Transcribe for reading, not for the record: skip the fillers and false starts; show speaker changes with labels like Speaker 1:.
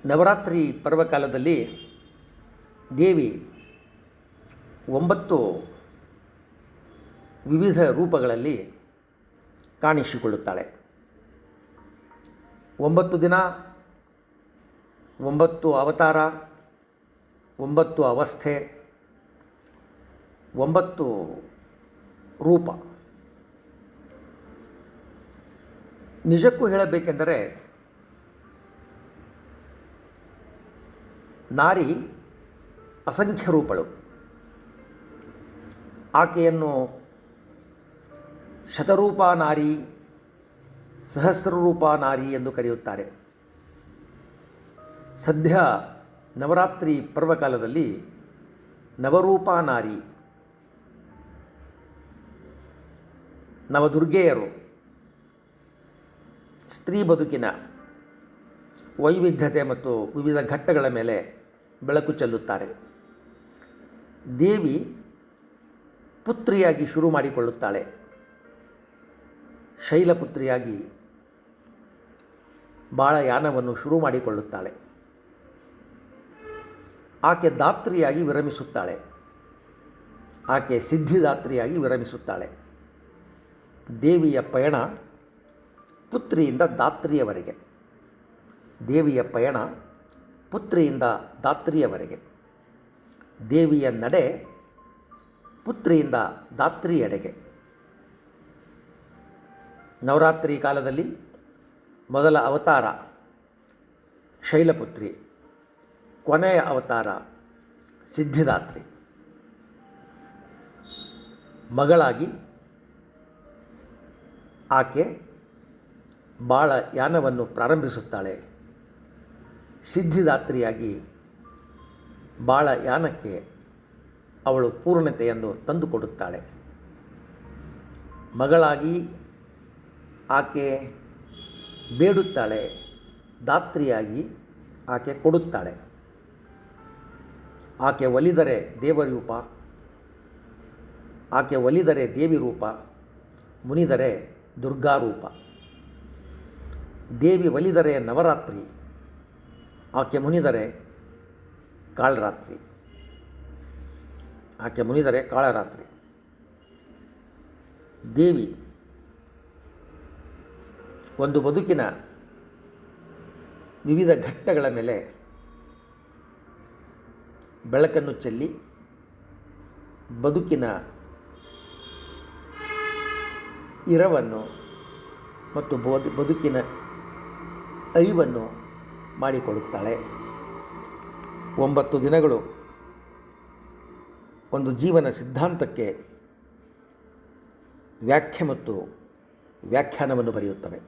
Speaker 1: ನವರಾತ್ರಿ ಪರ್ವಕಾಲದಲ್ಲಿ ದೇವಿ 9 ವಿವಿಧ ರೂಪಗಳಲ್ಲಿ ಕಾಣಿಸಿಕೊಳ್ಳುತ್ತಾಳೆ. 9 ದಿನ 9 ಅವತಾರ, 9 ಅವಸ್ಥೆ, 9 ರೂಪ. ನಿಜಕ್ಕೂ ಹೇಳಬೇಕೆಂದರೆ ನಾರಿ ಅಸಂಖ್ಯ ರೂಪಳು. ಆಕೆಯನ್ನು ಶತರೂಪ ನಾರಿ, ಸಹಸ್ರರೂಪ ನಾರಿ ಎಂದು ಕರೆಯುತ್ತಾರೆ. ಸದ್ಯ ನವರಾತ್ರಿ ಪರ್ವಕಾಲದಲ್ಲಿ ನವರೂಪ ನಾರಿ, ನವದುರ್ಗೆಯರು ಸ್ತ್ರೀ ಬದುಕಿನ ವೈವಿಧ್ಯತೆ ಮತ್ತು ವಿವಿಧ ಘಟ್ಟಗಳ ಮೇಲೆ ಬೆಳಕು ಚೆಲ್ಲುತ್ತಾರೆ. ದೇವಿ ಪುತ್ರಿಯಾಗಿ ಶುರು ಮಾಡಿಕೊಳ್ಳುತ್ತಾಳೆ. ಶೈಲಪುತ್ರಿಯಾಗಿ ಬಾಳಯಾನವನ್ನು ಶುರು ಮಾಡಿಕೊಳ್ಳುತ್ತಾಳೆ. ಆಕೆ ದಾತ್ರಿಯಾಗಿ ವಿರಮಿಸುತ್ತಾಳೆ. ಆಕೆ ಸಿದ್ಧಿದಾತ್ರಿಯಾಗಿ ವಿರಮಿಸುತ್ತಾಳೆ. ದೇವಿಯ ಪಯಣ ಪುತ್ರಿಯಿಂದ ದಾತ್ರಿಯವರೆಗೆ. ದೇವಿಯ ಪಯಣ ಪುತ್ರಿಯಿಂದ ದಾತ್ರಿಯವರೆಗೆ. ದೇವಿಯ ನಡೆ ಪುತ್ರಿಯಿಂದ ದಾತ್ರಿಯೆಡೆಗೆ. ನವರಾತ್ರಿ ಕಾಲದಲ್ಲಿ ಮೊದಲ ಅವತಾರ ಶೈಲಪುತ್ರಿ, ಕೊನೆಯ ಅವತಾರ ಸಿದ್ಧಿದಾತ್ರಿ. ಮಗಳಾಗಿ ಆಕೆ ಬಾಳಯಾನವನ್ನು ಪ್ರಾರಂಭಿಸುತ್ತಾಳೆ. ಸಿದ್ಧಿದಾತ್ರಿಯಾಗಿ ಬಾಳಯಾನಕ್ಕೆ ಅವಳು ಪೂರ್ಣತೆಯನ್ನು ತಂದುಕೊಡುತ್ತಾಳೆ. ಮಗಳಾಗಿ ಆಕೆ ಬೇಡುತ್ತಾಳೆ, ದಾತ್ರಿಯಾಗಿ ಆಕೆ ಕೊಡುತ್ತಾಳೆ. ಆಕೆ ಒಲಿದರೆ ದೇವರೂಪ, ಆಕೆ ಒಲಿದರೆ ದೇವಿ ರೂಪ, ಮುನಿದರೆ ದುರ್ಗಾರೂಪ. ದೇವಿ ಒಲಿದರೆ ನವರಾತ್ರಿ, ಆಕೆ ಮುನಿದರೆ ಕಾಳರಾತ್ರಿ. ಆಕೆ ಮುನಿದರೆ ಕಾಳರಾತ್ರಿ. ದೇವಿ ಒಂದು ಬದುಕಿನ ವಿವಿಧ ಘಟ್ಟಗಳ ಮೇಲೆ ಬೆಳಕನ್ನು ಚೆಲ್ಲಿ ಬದುಕಿನ ಇರವನ್ನು ಮತ್ತು ಬದುಕಿನ ಅರಿವನ್ನು ಮಾಡಿಕೊಳ್ಳುತ್ತಾಳೆ. 9 ದಿನಗಳು ಒಂದು ಜೀವನ ಸಿದ್ಧಾಂತಕ್ಕೆ ವ್ಯಾಖ್ಯೆ ಮತ್ತು ವ್ಯಾಖ್ಯಾನವನ್ನು ಬರೆಯುತ್ತವೆ.